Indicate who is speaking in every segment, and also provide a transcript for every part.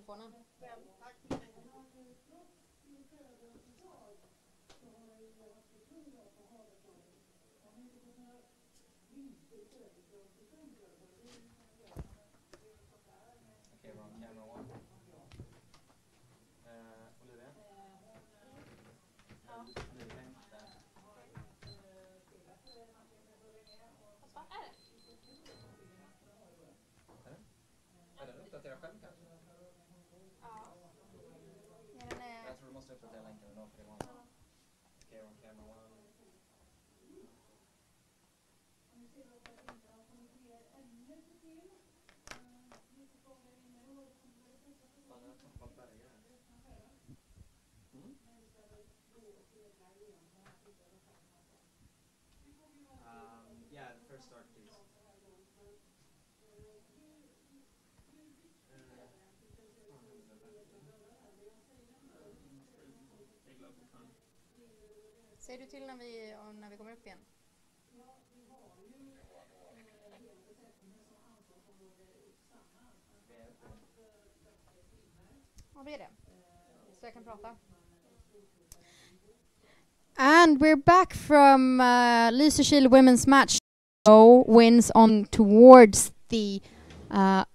Speaker 1: telefonen.
Speaker 2: Okay, we're on camera one. Olivia? Är den uppdaterad själv kanske? Jag tror du måste uppdatera länken då för det var inte. Okay, we're on camera one. Yeah, the first start please.
Speaker 1: Säger du till när vi kommer upp igen? Ja, det är det. Så jag kan prata. And we're back from Lysekil women's match. Wins on towards the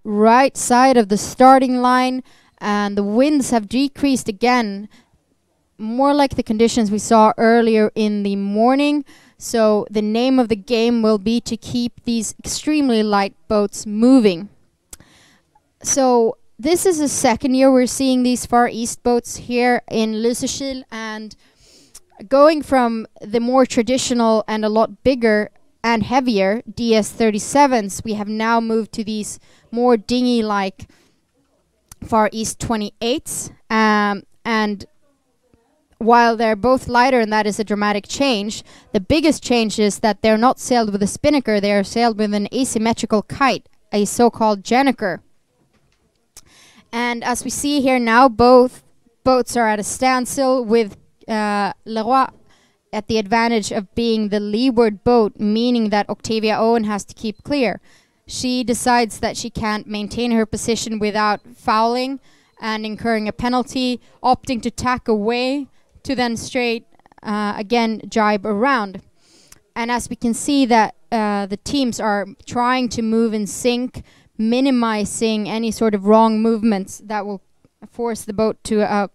Speaker 1: right side of the starting line, and the winds have decreased again, more like the conditions we saw earlier in the morning. So the name of the game will be to keep these extremely light boats moving. So this is the second year we're seeing these Far East boats here in Lysekil, and going from the more traditional and a lot bigger and heavier DS37s, we have now moved to these more dinghy-like Far East 28s. And while they're both lighter, and that is a dramatic change, the biggest change is that they're not sailed with a spinnaker, they are sailed with an asymmetrical kite, a so-called janniker. And as we see here now, both boats are at a standstill with Leroy at the advantage of being the leeward boat, meaning that Octavia Owen has to keep clear. She decides that she can't maintain her position without fouling and incurring a penalty, opting to tack away to then straight again jibe around. And as we can see that the teams are trying to move in sync, minimizing any sort of wrong movements that will force the boat to a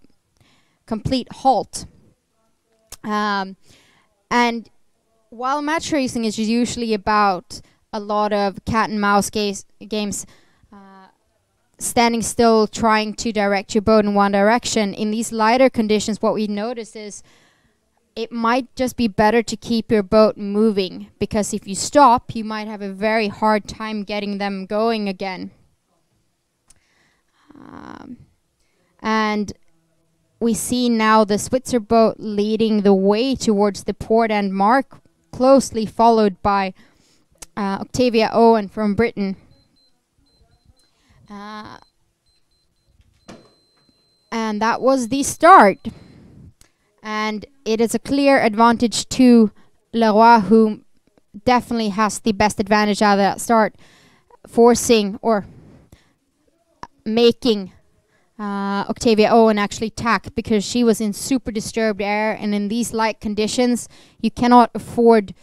Speaker 1: complete halt. And while match racing is usually about a lot of cat and mouse games, standing still, trying to direct your boat in one direction, in these lighter conditions, what we notice is it might just be better to keep your boat moving, because if you stop, you might have a very hard time getting them going again. And we see now the Switzer boat leading the way towards the port end mark, closely followed by Octavia Owen from Britain. And that was the start. And it is a clear advantage to Leroy, who definitely has the best advantage out of that start, forcing or making Octavia Owen actually tack, because she was in super disturbed air, and in these light conditions you cannot afford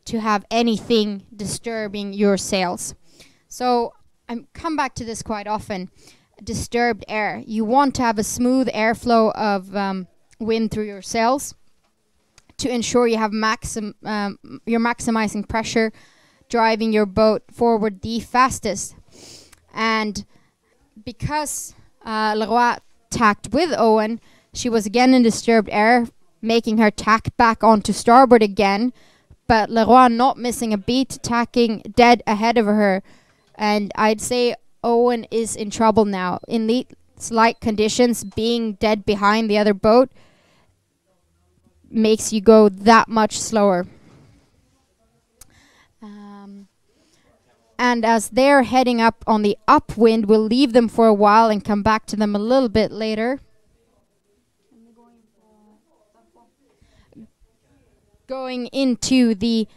Speaker 1: to have anything disturbing your sails. So I come back to this quite often. Disturbed air, you want to have a smooth airflow of wind through your sails to ensure you have you're maximizing pressure, driving your boat forward the fastest. And because Leroy tacked with Owen, she was again in disturbed air, making her tack back onto starboard again, but Leroy not missing a beat, tacking dead ahead of her. And I'd say Owen is in trouble now. In these light conditions, being dead behind the other boat makes you go that much slower. And as they're heading up on the upwind, we'll leave them for a while and come back to them a little bit later. Going into the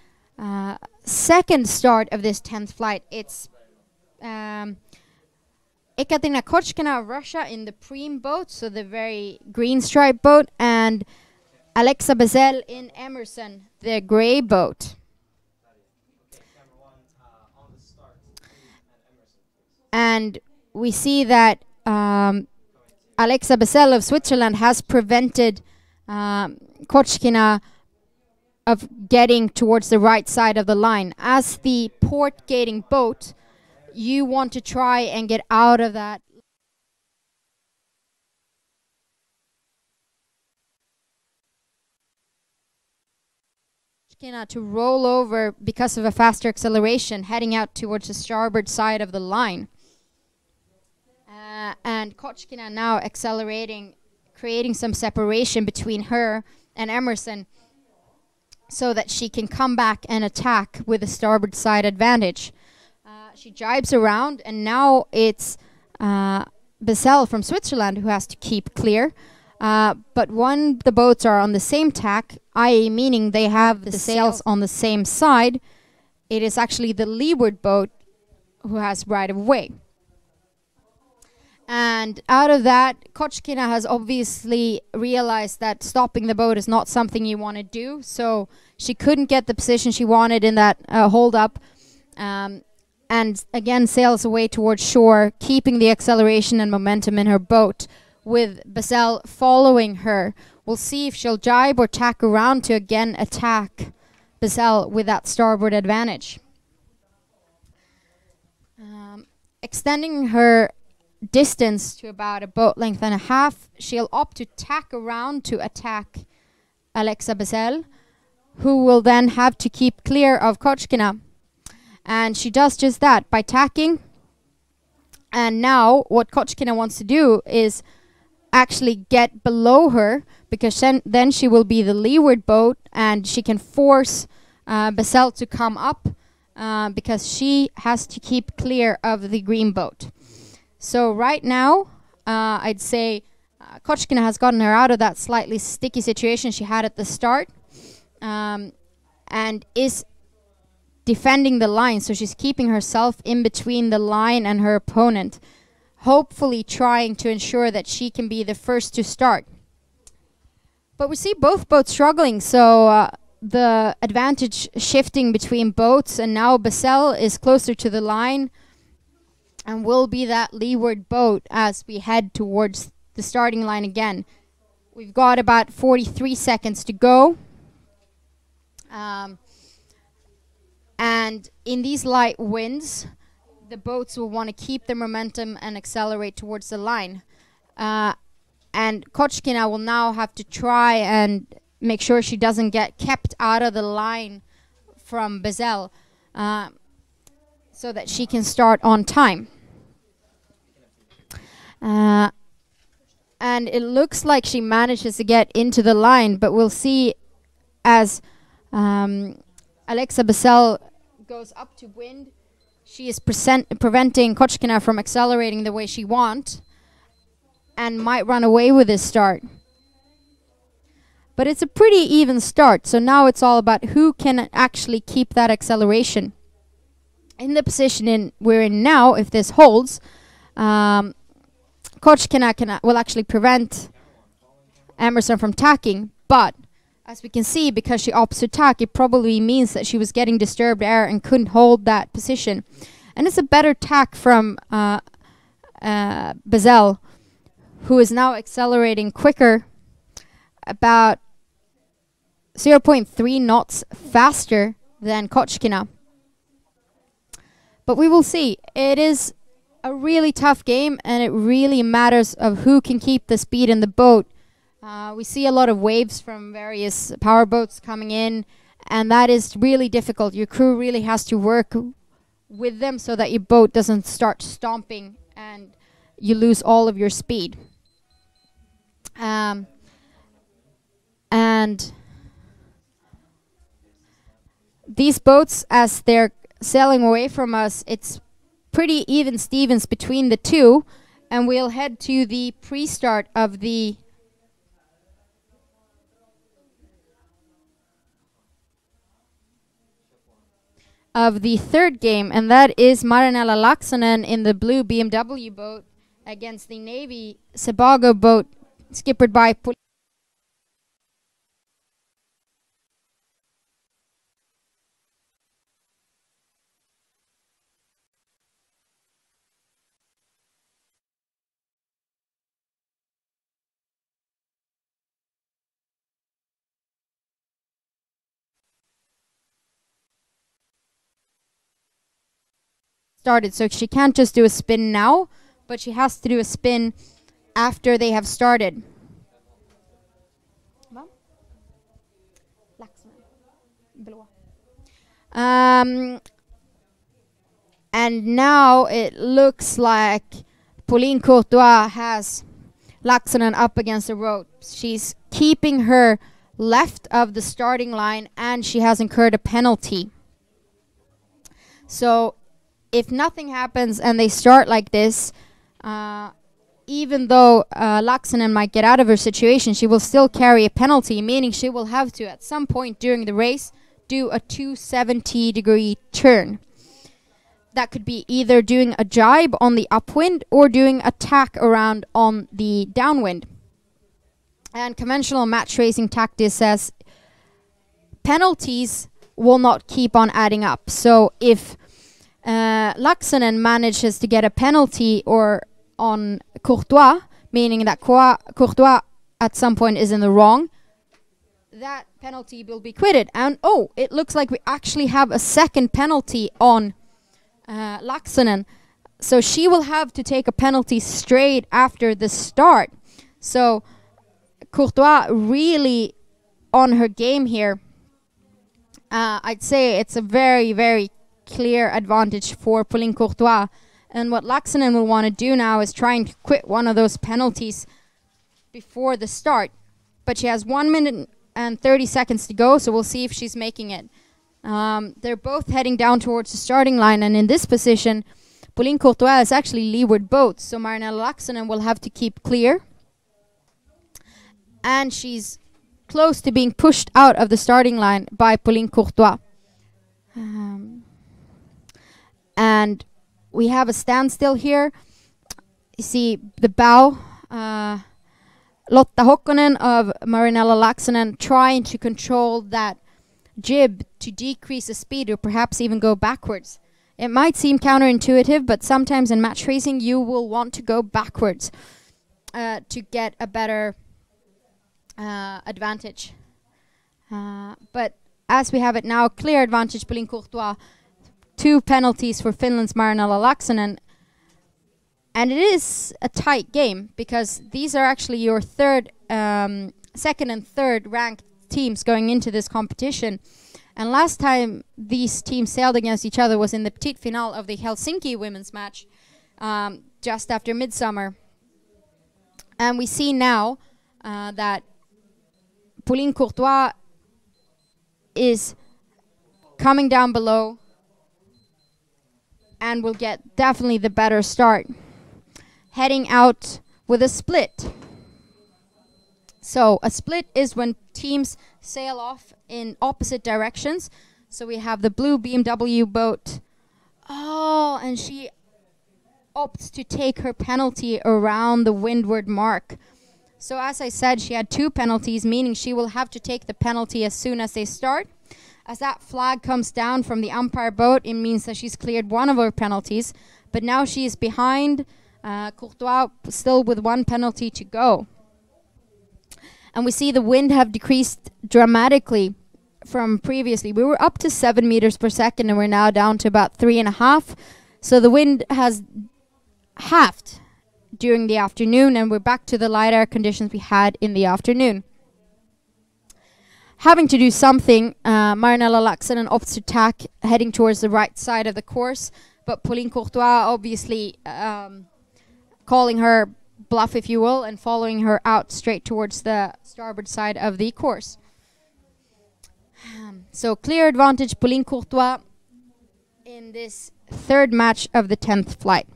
Speaker 1: second start of this 10th flight, it's Ekaterina Kochkina of Russia in the Preem boat, so the very green striped boat, and Alexa Bezel in Emerson, the gray boat. And we see that Alexa Bezel of Switzerland has prevented Kochkina of getting towards the right side of the line. As the port gating boat, you want to try and get out of that. Kochkina to roll over because of a faster acceleration, heading out towards the starboard side of the line. And Kochkina now accelerating, creating some separation between her and Emerson so that she can come back and attack with a starboard side advantage. She jibes around, and now it's Bezel from Switzerland who has to keep clear. But when the boats are on the same tack, i.e. meaning they have the sails on the same side, it is actually the leeward boat who has right of way. And out of that, Kochkina has obviously realized that stopping the boat is not something you want to do. So she couldn't get the position she wanted in that hold-up. And again sails away towards shore, keeping the acceleration and momentum in her boat, with Bezel following her. We'll see if she'll jibe or tack around to again attack Bezel with that starboard advantage. Extending her distance to about a boat length and a half, she'll opt to tack around to attack Alexa Bezel, who will then have to keep clear of Kochkina. And she does just that by tacking. And now what Kochkina wants to do is actually get below her, because then she will be the leeward boat and she can force Bezel to come up because she has to keep clear of the green boat. So right now, I'd say Kochkina has gotten her out of that slightly sticky situation she had at the start, and is defending the line. So she's keeping herself in between the line and her opponent, hopefully trying to ensure that she can be the first to start. But we see both boats struggling, so the advantage shifting between boats, and now Bezel is closer to the line and will be that leeward boat as we head towards the starting line again. We've got about 43 seconds to go. And in these light winds, the boats will want to keep their momentum and accelerate towards the line. And Kochkina will now have to try and make sure she doesn't get kept out of the line from Bezel, so that she can start on time. And it looks like she manages to get into the line, but we'll see as Alexa Bezel goes up to wind, she is preventing Kochkina from accelerating the way she wants and might run away with this start. But it's a pretty even start, so now it's all about who can actually keep that acceleration. In the position we're in now, if this holds, Kochkina will actually prevent Emerson from tacking, but as we can see, because she opts to tack, it probably means that she was getting disturbed air and couldn't hold that position. And it's a better tack from Bezel, who is now accelerating quicker, about 0.3 knots faster than Kochkina. But we will see. It is a really tough game, and it really matters of who can keep the speed in the boat. We see a lot of waves from various power boats coming in, and that is really difficult. Your crew really has to work with them so that your boat doesn't start stomping and you lose all of your speed. And these boats, as they're sailing away from us, it's pretty even Stevens between the two, and we'll head to the pre-start of the third game, and that is Marinella Laaksonen in the blue BMW boat against the Navy Sebago boat skippered by started. So she can't just do a spin now, but she has to do a spin after they have started. And now it looks like Pauline Courtois has Laaksonen up against the ropes. She's keeping her left of the starting line, and she has incurred a penalty. So if nothing happens and they start like this, even though Laaksonen might get out of her situation, she will still carry a penalty, meaning she will have to, at some point during the race, do a 270-degree turn. That could be either doing a jibe on the upwind or doing a tack around on the downwind. And conventional match racing tactics says penalties will not keep on adding up. So if Laaksonen manages to get a penalty or on Courtois, meaning that Courtois at some point is in the wrong, that penalty will be quitted. And it looks like we actually have a second penalty on Laaksonen. So she will have to take a penalty straight after the start. So Courtois really on her game here. I'd say it's a very, very clear advantage for Pauline Courtois. And what Laaksonen will want to do now is try and quit one of those penalties before the start. But she has 1 minute and 30 seconds to go, so we'll see if she's making it. They're both heading down towards the starting line, and in this position, Pauline Courtois is actually leeward boat, so Marinella Laaksonen will have to keep clear. And she's close to being pushed out of the starting line by Pauline Courtois. And we have a standstill here. You see the bow. Lotta Hokkonen of Marinella Laaksonen trying to control that jib to decrease the speed or perhaps even go backwards. It might seem counterintuitive, but sometimes in match racing you will want to go backwards to get a better advantage. But as we have it now, clear advantage Pauline Courtois. 2 penalties for Finland's Marinella Laaksonen. And it is a tight game because these are actually your second and third ranked teams going into this competition. And last time these teams sailed against each other was in the petite finale of the Helsinki women's match just after midsummer. And we see now that Pauline Courtois is coming down below and will get definitely the better start, heading out with a split. So a split is when teams sail off in opposite directions. So we have the blue BMW boat. Oh, and she opts to take her penalty around the windward mark. So as I said, she had 2 penalties, meaning she will have to take the penalty as soon as they start. As that flag comes down from the umpire boat, it means that she's cleared one of her penalties. But now she is behind Courtois, still with 1 penalty to go. And we see the wind have decreased dramatically from previously. We were up to 7 meters per second, and we're now down to about 3.5. So the wind has halved during the afternoon, and we're back to the light air conditions we had in the afternoon. Having to do something, Marinella Laaksonen opts to tack, heading towards the right side of the course, but Pauline Courtois obviously calling her bluff, if you will, and following her out straight towards the starboard side of the course. So clear advantage Pauline Courtois in this third match of the 10th flight.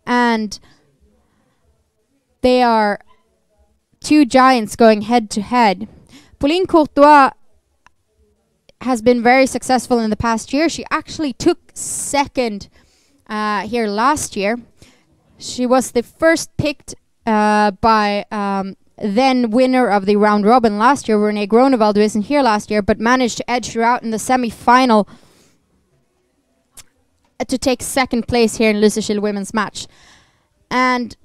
Speaker 1: And they are 2 giants going head to head. Pauline Courtois has been very successful in the past year. She actually took second here last year. She was the first picked by then winner of the round robin last year, Renee Gronewald, who isn't here last year, but managed to edge her out in the semi-final to take second place here in Lysekil women's match. And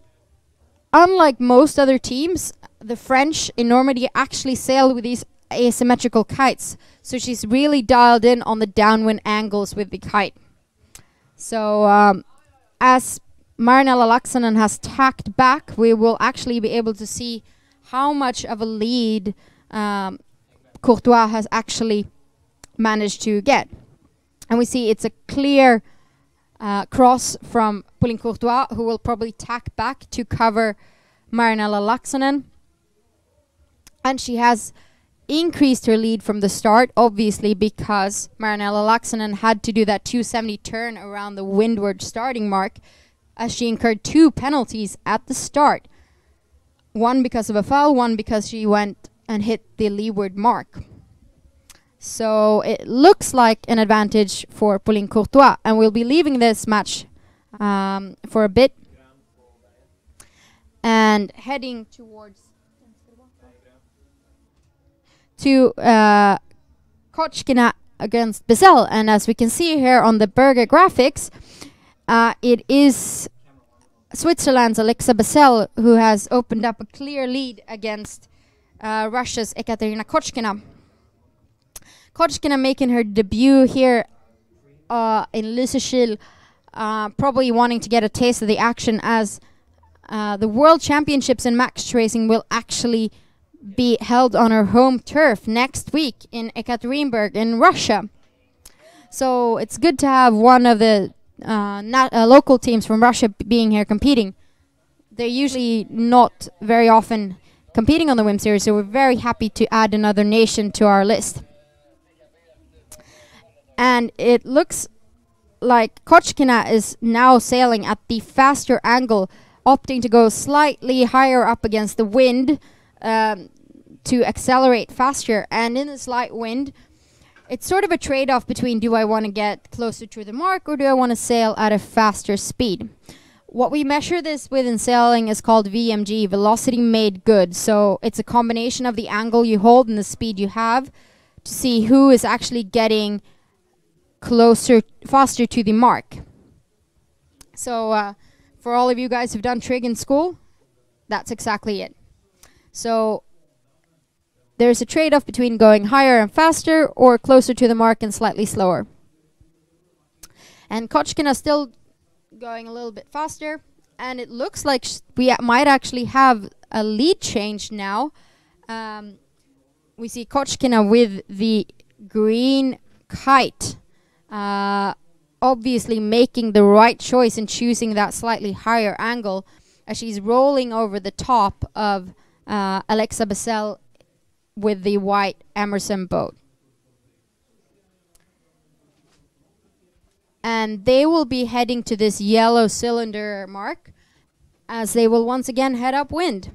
Speaker 1: unlike most other teams, the French in Normandy actually sail with these asymmetrical kites. So she's really dialed in on the downwind angles with the kite. So as Marinella Laaksonen has tacked back, we will actually be able to see how much of a lead Courtois has actually managed to get. And we see it's a clear cross from Pauline Courtois, who will probably tack back to cover Marinella Laaksonen. And she has increased her lead from the start, obviously because Marinella Laaksonen had to do that 270 turn around the windward starting mark, as she incurred 2 penalties at the start. One because of a foul, one because she went and hit the leeward mark. So it looks like an advantage for Pauline Courtois, and we'll be leaving this match for a bit and heading towards Kochkina against Basel. And as we can see here on the Berger graphics, it is Switzerland's Alexa Basel who has opened up a clear lead against Russia's Ekaterina Kochkina. Kochkina making her debut here in Lysekil, probably wanting to get a taste of the action, as the World Championships in match racing will actually be held on her home turf next week in Ekaterinburg in Russia. So it's good to have one of the local teams from Russia being here competing. They're usually not very often competing on the WIM series, so we're very happy to add another nation to our list. And it looks like Kochkina is now sailing at the faster angle, opting to go slightly higher up against the wind to accelerate faster. And in this light wind, it's sort of a trade-off between, do I want to get closer to the mark or do I want to sail at a faster speed? What we measure this with in sailing is called VMG, velocity made good. So it's a combination of the angle you hold and the speed you have to see who is actually getting faster to the mark. So for all of you guys who've done trig in school, that's exactly it. So there's a trade-off between going higher and faster or closer to the mark and slightly slower. And Kochkina still going a little bit faster, and it looks like we might actually have a lead change now. We see Kochkina with the green kite, obviously making the right choice in choosing that slightly higher angle, as she's rolling over the top of Alexa Basel with the white Emerson boat. And they will be heading to this yellow cylinder mark, as they will once again head upwind.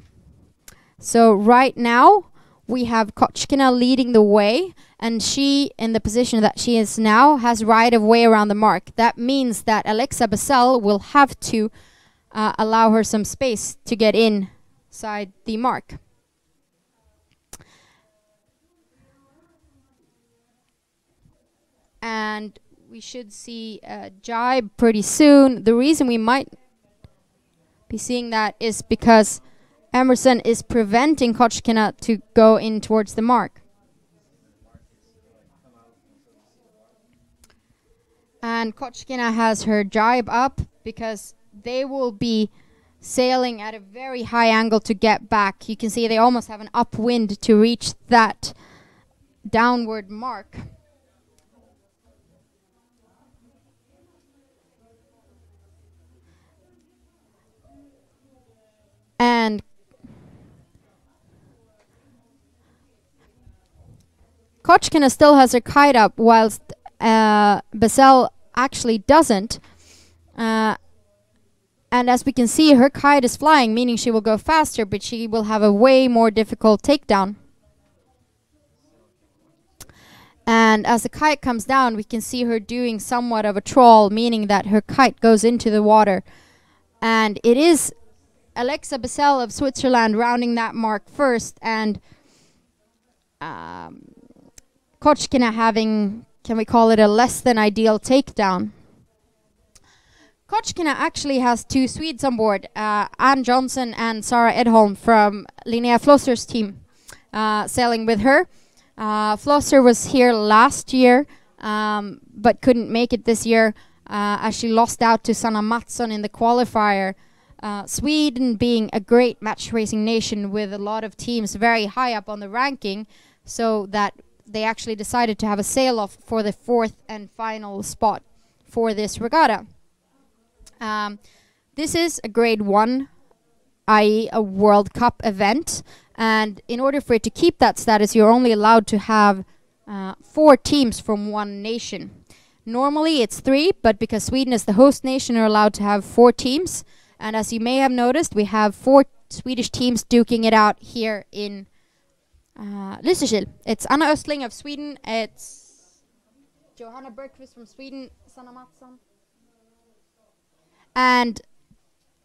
Speaker 1: So right now we have Kochkina leading the way, and she, in the position that she is now, has right of way around the mark. That means that Alexa Basel will have to allow her some space to get inside the mark. And we should see a jibe pretty soon. The reason we might be seeing that is because Emerson is preventing Kochkina to go in towards the mark. And Kochkina has her jibe up because they will be sailing at a very high angle to get back. You can see they almost have an upwind to reach that downward mark. And Kochkina still has her kite up, whilst Basel actually doesn't. And as we can see, her kite is flying, meaning she will go faster, but she will have a way more difficult takedown. And as the kite comes down, we can see her doing somewhat of a trawl, meaning that her kite goes into the water. And it is Alexa Bessel of Switzerland rounding that mark first, and Kochkina having, can we call it a less than ideal takedown. Kochkina actually has two Swedes on board, Ann Johnson and Sarah Edholm from Linnea Flosser's team, sailing with her. Flosser was here last year, but couldn't make it this year as she lost out to Sanna Mattsson in the qualifier. Sweden being a great match racing nation with a lot of teams very high up on the ranking, so that they actually decided to have a sail-off for the fourth and final spot for this regatta. This is a grade 1, i.e. a World Cup event, and in order for it to keep that status, you're only allowed to have 4 teams from one nation. Normally it's 3, but because Sweden is the host nation, you're allowed to have 4 teams. And as you may have noticed, we have 4 Swedish teams duking it out here in Lysekil. It's Anna Östling of Sweden, it's Johanna Bergqvist from Sweden, Sanna Mattsson, and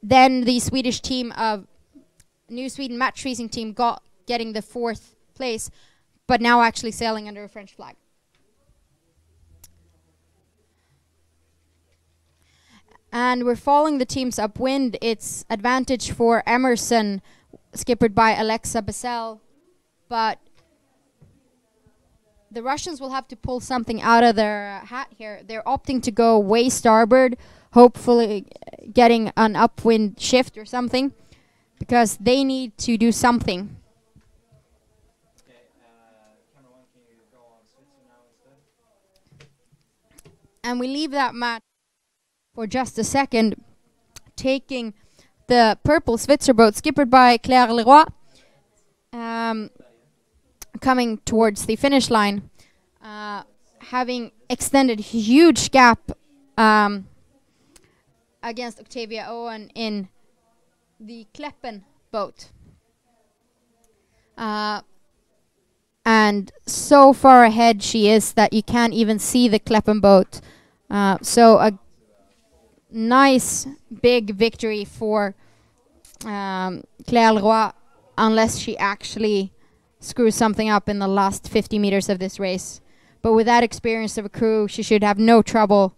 Speaker 1: then the Swedish team of New Sweden match racing team getting the 4th place, but now actually sailing under a French flag. And we're following the teams upwind. It's advantage for Emerson, skippered by Alexa Bessel, but the Russians will have to pull something out of their hat here. They're opting to go way starboard, hopefully getting an upwind shift or something, because they need to do something.
Speaker 2: Okay, camera 1, can you go on Switzer now instead?
Speaker 1: And we leave that match for just a second, taking the purple Switzer boat, skippered by Claire Leroy, coming towards the finish line, having extended huge gap against Octavia Owen in the Kleppen boat. And so far ahead she is that you can't even see the Kleppen boat. So a nice big victory for Claire Leroy, unless she actually screws something up in the last 50 meters of this race. But with that experience of a crew, she should have no trouble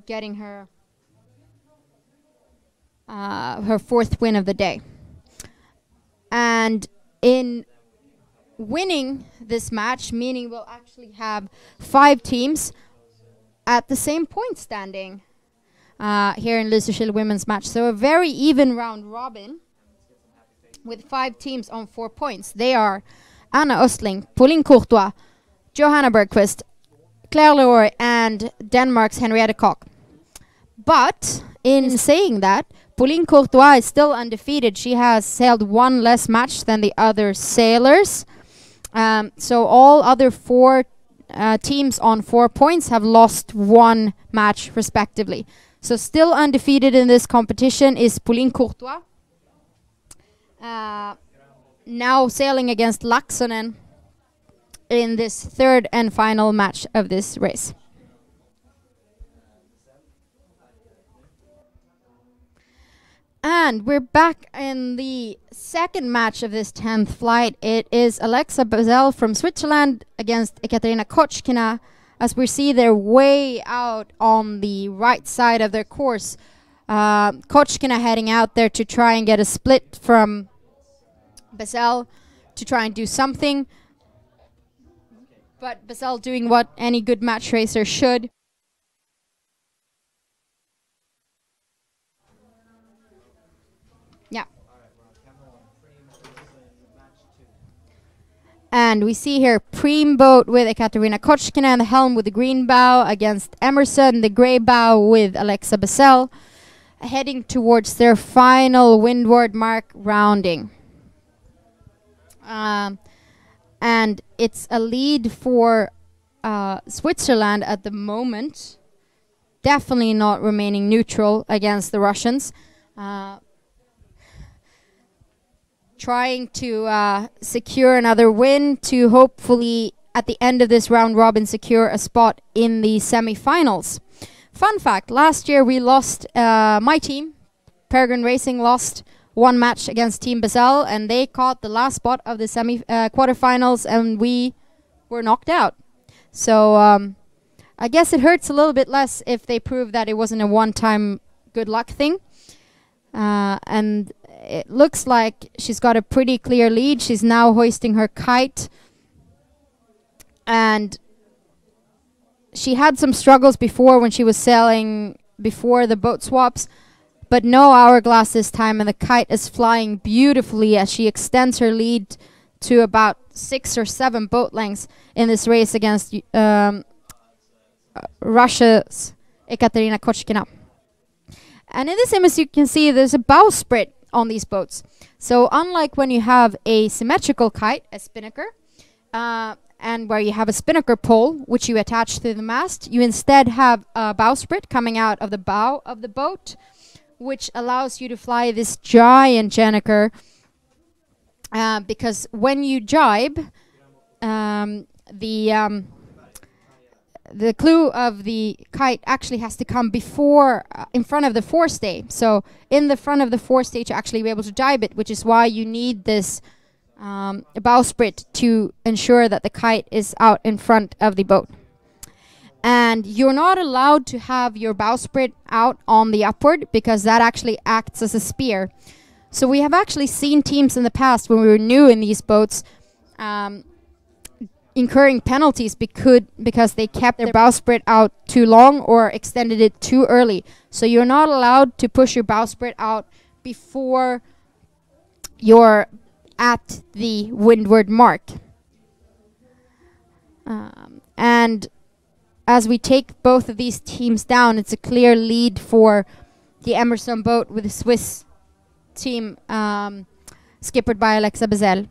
Speaker 1: getting her 4th win of the day. And in winning this match, meaning we'll actually have 5 teams at the same point standing here in Lysekil women's match. So a very even round robin with 5 teams on 4 points. They are Anna Östling, Pauline Courtois, Johanna Bergqvist, Claire Leroy, and Denmark's Henriette Koch. But in saying that, Pauline Courtois is still undefeated. She has sailed 1 less match than the other sailors. So all other 4 teams on 4 points have lost 1 match respectively. So still undefeated in this competition is Pauline Courtois. Now sailing against Laaksonen in this 3rd and final match of this race. And we're back in the 2nd match of this 10th flight. It is Alexa Bessel from Switzerland against Ekaterina Kochkina. As we see, they're way out on the right side of their course. Kochkina heading out there to try and get a split from Bessel to try and do something. But Bessel doing what any good match racer should. Yeah. And we see here Preem boat with Ekaterina Kochkina and the helm with the green bow against Emerson, the grey bow with Alexa Bessel, heading towards their final windward mark rounding. And it's a lead for Switzerland at the moment. Definitely not remaining neutral against the Russians. Trying to secure another win to hopefully at the end of this round robin secure a spot in the semi-finals. Fun fact, last year we lost, my team, Peregrine Racing, lost one match against Team Basel, and they caught the last spot of the quarterfinals, and we were knocked out. So I guess it hurts a little bit less if they prove that it wasn't a one-time good luck thing. And it looks like she's got a pretty clear lead. She's now hoisting her kite, and she had some struggles before when she was sailing before the boat swaps, but no hourglass this time, and the kite is flying beautifully as she extends her lead to about 6 or 7 boat lengths in this race against Russia's Ekaterina Kochkina. And in this image you can see there's a bowsprit on these boats. So unlike when you have a symmetrical kite, a spinnaker, and where you have a spinnaker pole which you attach to the mast, you instead have a bowsprit coming out of the bow of the boat, which allows you to fly this giant gennaker, because when you jibe, the clue of the kite actually has to come before, in front of the forestay. So in the front of the forestay to actually be able to jibe it, which is why you need this bowsprit to ensure that the kite is out in front of the boat. And you're not allowed to have your bowsprit out on the upward, because that actually acts as a spear. So we have actually seen teams in the past when we were new in these boats incurring penalties because they kept their bowsprit out too long or extended it too early. So you're not allowed to push your bowsprit out before you're at the windward mark. And as we take both of these teams down, it's a clear lead for the Emerson boat with the Swiss team skippered by Alexa Bezel.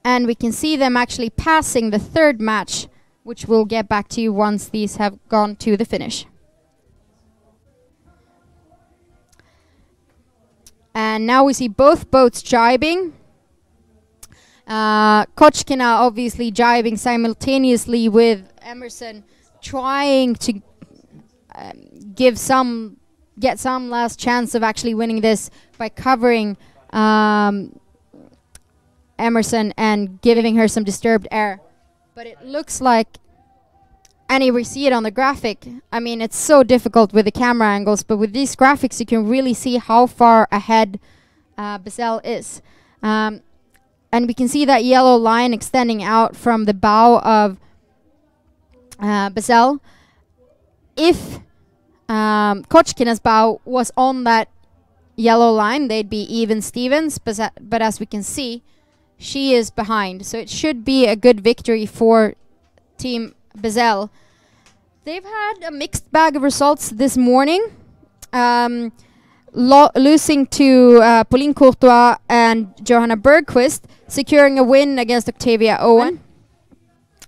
Speaker 1: And we can see them actually passing the third match, which we'll get back to you once these have gone to the finish. And now we see both boats jibing. Kochkina obviously jibing simultaneously with Emerson, trying to get some last chance of actually winning this by covering Emerson and giving her some disturbed air. But it looks like, and we see it on the graphic, I mean, it's so difficult with the camera angles, but with these graphics you can really see how far ahead Bezel is. And we can see that yellow line extending out from the bow of Bezel. If Kochkina's bow was on that yellow line, they'd be even Stevens, but as we can see, she is behind. So it should be a good victory for Team Bezel. They've had a mixed bag of results this morning, losing to Pauline Courtois and Johanna Bergqvist, securing a win against Octavia Owen,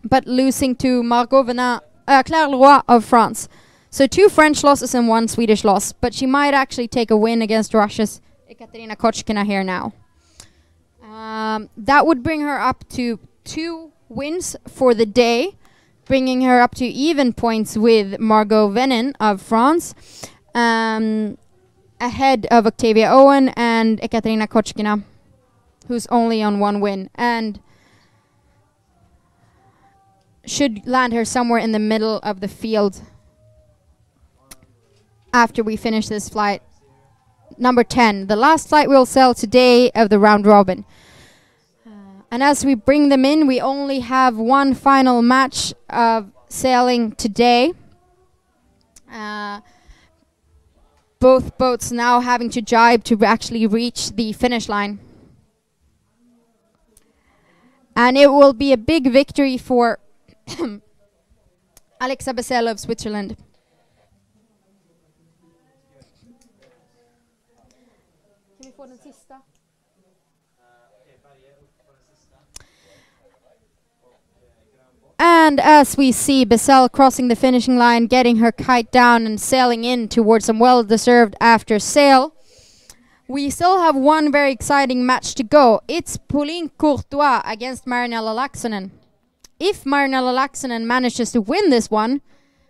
Speaker 1: but losing to Margot Claire Leroy of France. So 2 French losses and 1 Swedish loss, but she might actually take a win against Russia's Ekaterina Kochkina here now. That would bring her up to 2 wins for the day, bringing her up to even points with Margot Venin of France, ahead of Octavia Owen and Ekaterina Kochkina, who's only on 1 win, and should land her somewhere in the middle of the field after we finish this flight. Number 10, the last flight we'll sail today of the round robin. And as we bring them in, we only have 1 final match of sailing today. Both boats now having to jibe to actually reach the finish line. And it will be a big victory for Alexa Bezel of Switzerland. And as we see Bezel crossing the finishing line, getting her kite down and sailing in towards some well-deserved after sail, We still have one very exciting match to go. It's Pauline Courtois against Marinella Laaksonen. If Marinella Laaksonen manages to win this one,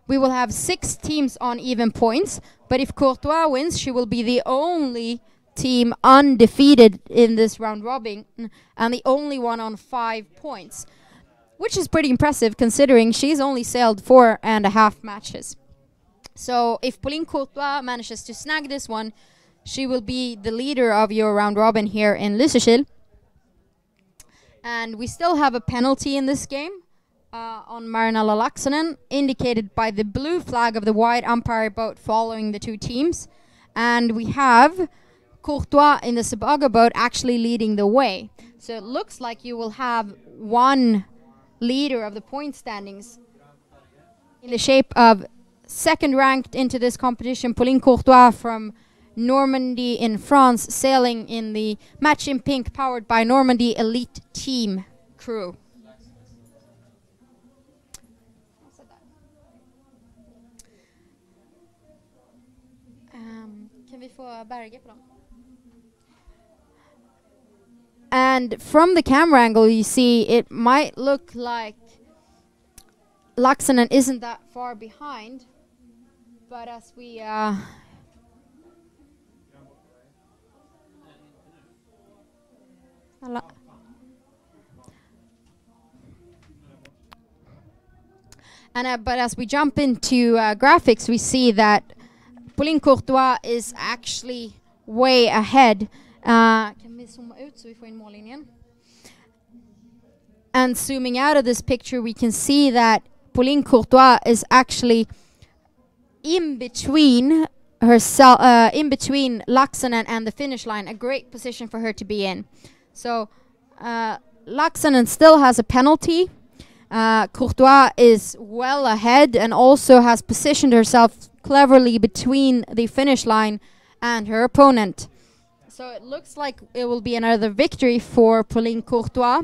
Speaker 1: we will have 6 teams on even points. But if Courtois wins, she will be the only team undefeated in this round robin and the only one on 5 points, which is pretty impressive considering she's only sailed 4.5 matches. So if Pauline Courtois manages to snag this one, she will be the leader of your round robin here in Lysekil. And we still have a penalty in this game on Marinella Laaksonen, indicated by the blue flag of the wide umpire boat following the 2 teams. And we have Courtois in the Sebago boat actually leading the way. So it looks like you will have one leader of the point standings in the shape of second ranked into this competition, Pauline Courtois from Normandy in France, sailing in the Match in Pink powered by Normandy Elite Team crew. Kan vi få Berge på dem? And from the camera angle, you see it might look like Laaksonen isn't that far behind, but as we but as we jump into graphics, we see that Pauline Courtois is actually way ahead. Kan vi zooma ut så vi får in mållinjen? And zooming out of this picture, we can see that Pauline Courtois is actually in between herself, in between Laaksonen and the finish line. A great position for her to be in. So Laaksonen still has a penalty. Courtois is well ahead and also has positioned herself cleverly between the finish line and her opponent. So it looks like it will be another victory for Pauline Courtois,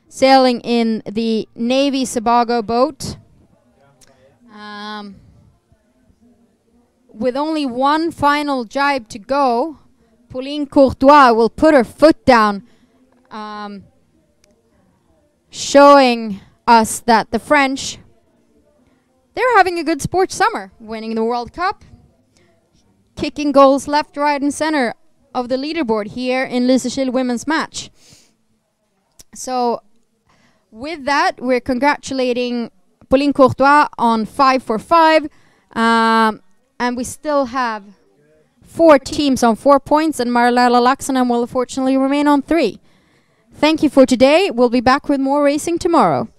Speaker 1: sailing in the Navy Sebago boat. With only one final jibe to go, Pauline Courtois will put her foot down, showing us that the French, they're having a good sports summer, winning the World Cup, kicking goals left, right and center of the leaderboard here in Lysekil Women's Match. So with that, we're congratulating Pauline Courtois on 5 for 5, and we still have 4 teams on 4 points, and Marinella Laaksonen will unfortunately remain on 3. Thank you for today. We'll be back with more racing tomorrow.